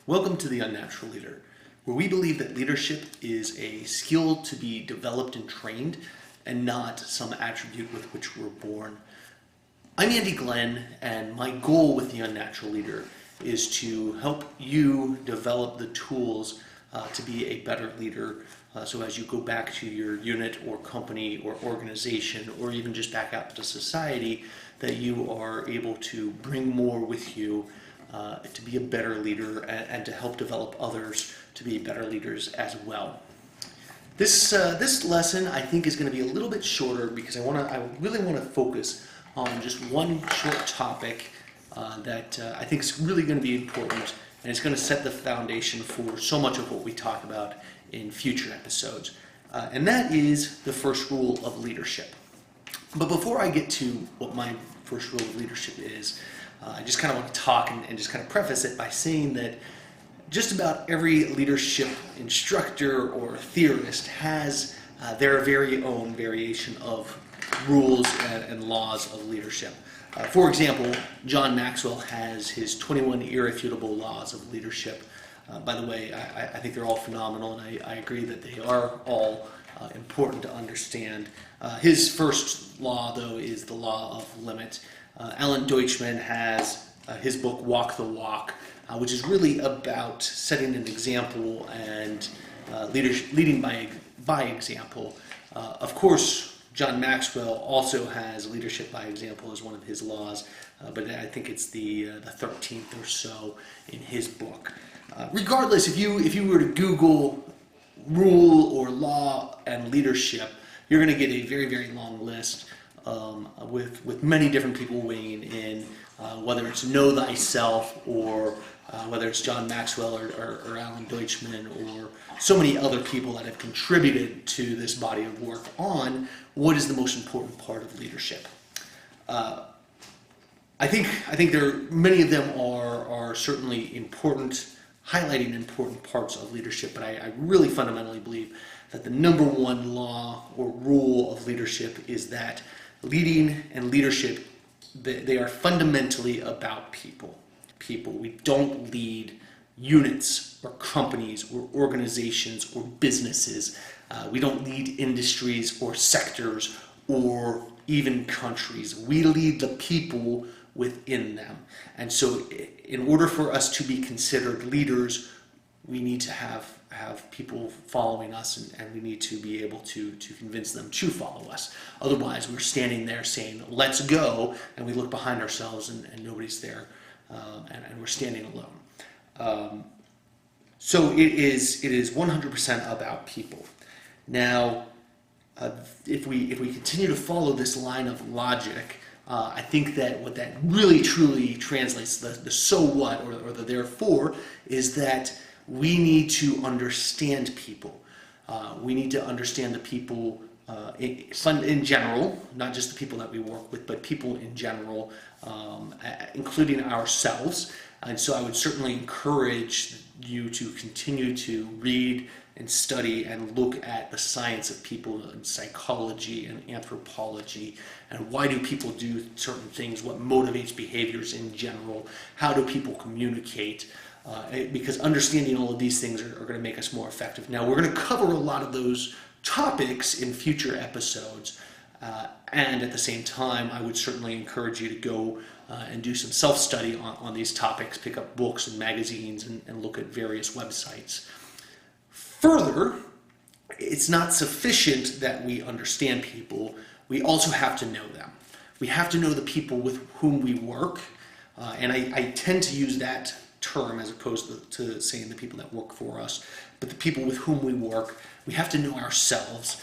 Welcome to the Unnatural Leader, where we believe that leadership is a skill to be developed and trained, and not some attribute with which we're born. I'm Andy Glenn, and my goal with the Unnatural Leader is to help you develop the tools to be a better leader. So as you go back to your unit or company or organization, or even just back out to society, that you are able to bring more with you to be a better leader and to help develop others to be better leaders as well. This lesson I think is going to be a little bit shorter because I really want to focus on just one short topic that I think is really going to be important, and it's going to set the foundation for so much of what we talk about in future episodes. And that is the first rule of leadership. But before I get to what my first rule of leadership is, I just kind of want to talk and just kind of preface it by saying that just about every leadership instructor or theorist has their very own variation of rules and laws of leadership. For example, John Maxwell has his 21 irrefutable laws of leadership. By the way, I think they're all phenomenal, and I agree that they are all important to understand. His first law, though, is the law of limit. Alan Deutschman has his book, Walk the Walk, which is really about setting an example and leading by example. Of course, John Maxwell also has leadership by example as one of his laws, but I think it's the 13th or so in his book. Regardless, if you were to Google rule or law and leadership, you're going to get a very, very long list with many different people weighing in, whether it's know thyself or whether it's John Maxwell or Alan Deutschman or so many other people that have contributed to this body of work on what is the most important part of leadership. I think many of them are certainly important, highlighting important parts of leadership, but I really fundamentally believe that the number one law or rule of leadership is that leading and leadership, they are fundamentally about people. We don't lead units or companies or organizations or businesses. We don't lead industries or sectors or even countries. We lead the people within them. And so in order for us to be considered leaders, we need to have people following us, and we need to be able to convince them to follow us. Otherwise, we're standing there saying, let's go, and we look behind ourselves and nobody's there, and we're standing alone. So it is 100% about people. Now, if we continue to follow this line of logic, I think that what that really truly translates, the so what or the therefore, is that we need to understand people. We need to understand the people in general, not just the people that we work with, but people in general, including ourselves. And so I would certainly encourage you to continue to read and study and look at the science of people and psychology and anthropology, and why do people do certain things, what motivates behaviors in general, how do people communicate, because understanding all of these things are going to make us more effective. Now, we're going to cover a lot of those topics in future episodes, and at the same time, I would certainly encourage you to go and do some self-study on these topics, pick up books and magazines and look at various websites. Further, it's not sufficient that we understand people. We also have to know them. We have to know the people with whom we work, and I tend to use that term as opposed to saying the people that work for us, but the people with whom we work. We have to know ourselves.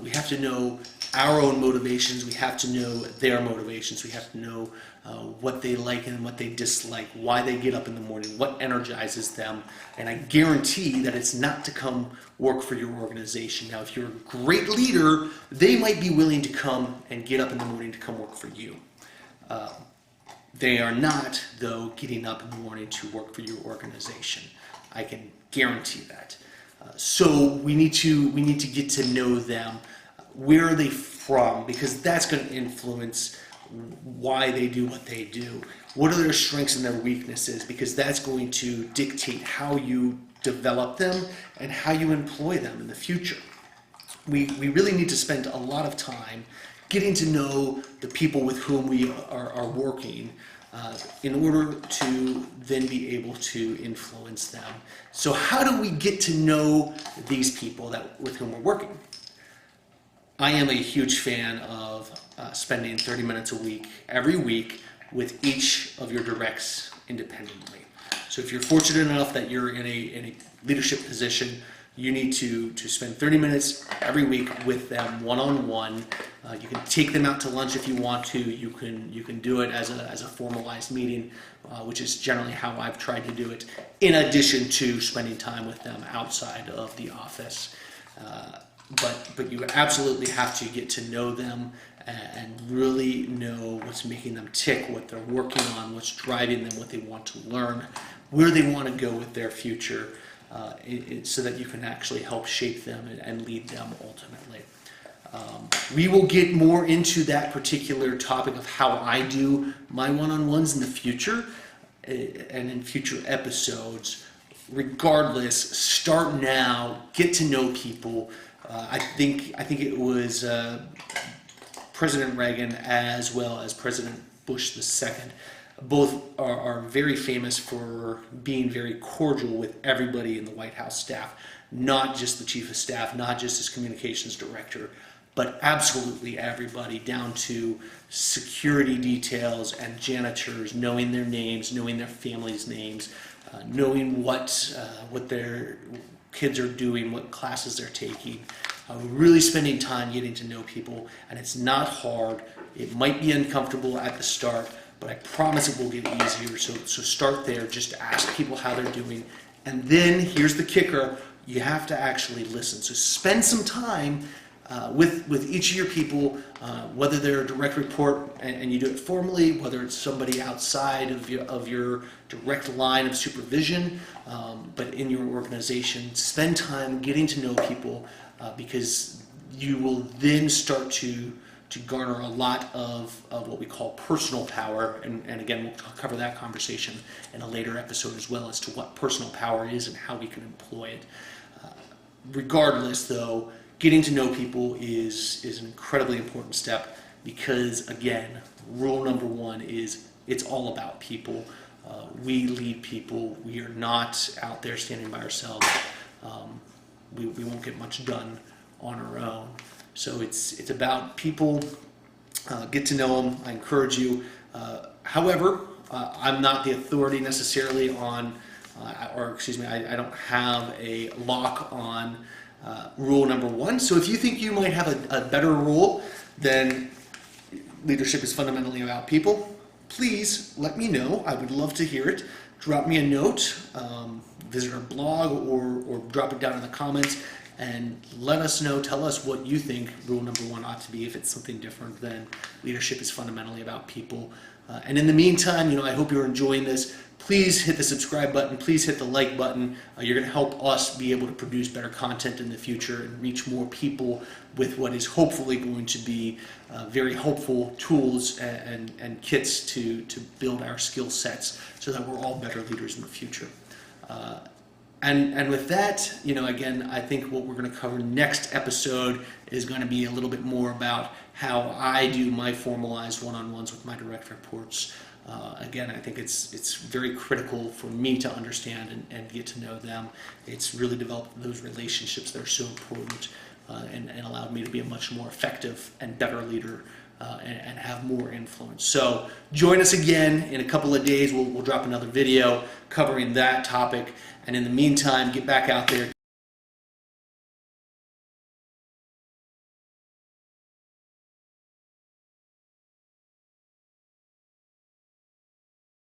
We have to know our own motivations. We have to know their motivations. We have to know what they like and what they dislike, why they get up in the morning, what energizes them. And I guarantee that it's not to come work for your organization. Now, if you're a great leader, they might be willing to come and get up in the morning to come work for you. They are not, though, getting up in the morning to work for your organization. I can guarantee that. So we need to get to know them. Where are they from? Because that's going to influence why they do what they do. What are their strengths and their weaknesses? Because that's going to dictate how you develop them and how you employ them in the future. We really need to spend a lot of time getting to know the people with whom we are working in order to then be able to influence them. So how do we get to know these people with whom we're working? I am a huge fan of spending 30 minutes a week, every week, with each of your directs independently. So if you're fortunate enough that you're in a leadership position, you need to spend 30 minutes every week with them one-on-one. You can take them out to lunch if you want to. You can do it as a formalized meeting, which is generally how I've tried to do it, in addition to spending time with them outside of the office. But you absolutely have to get to know them and really know what's making them tick, what they're working on, what's driving them, what they want to learn, where they want to go with their future, so that you can actually help shape them and lead them ultimately. We will get more into that particular topic of how I do my one-on-ones in the future and in future episodes. Regardless, start now, get to know people. I think it was President Reagan as well as President Bush II. Both are very famous for being very cordial with everybody in the White House staff, not just the chief of staff, not just his communications director, but absolutely everybody, down to security details and janitors, knowing their names, knowing their families' names, knowing what their kids are doing, what classes they're taking. Really spending time getting to know people, and it's not hard. It might be uncomfortable at the start, but I promise it will get easier. So start there. Just ask people how they're doing, and then here's the kicker: you have to actually listen. So spend some time with each of your people, whether they're a direct report and you do it formally, whether it's somebody outside of your direct line of supervision, but in your organization. Spend time getting to know people, because you will then start to garner a lot of what we call personal power, and again, we'll cover that conversation in a later episode as well, as to what personal power is and how we can employ it. Regardless, though, getting to know people is an incredibly important step, because, again, rule number one is it's all about people. We lead people. We are not out there standing by ourselves. We won't get much done on our own. So it's about people. Get to know them. I encourage you. However, I'm not the authority necessarily on, I don't have a lock on rule number one. So if you think you might have a better rule than leadership is fundamentally about people, please let me know. I would love to hear it. Drop me a note, visit our blog, or drop it down in the comments, and let us know. Tell us what you think rule number one ought to be, if it's something different than leadership is fundamentally about people. And in the meantime, I hope you're enjoying this. Please hit the subscribe button. Please hit the like button. You're going to help us be able to produce better content in the future and reach more people with what is hopefully going to be very helpful tools and kits to build our skill sets, so that we're all better leaders in the future. And with that, again, I think what we're going to cover next episode is going to be a little bit more about how I do my formalized one-on-ones with my direct reports. Again, I think it's very critical for me to understand and get to know them. It's really developed those relationships that are so important, and allowed me to be a much more effective and better leader, and have more influence. So join us again in a couple of days. We'll drop another video covering that topic. And in the meantime, get back out there.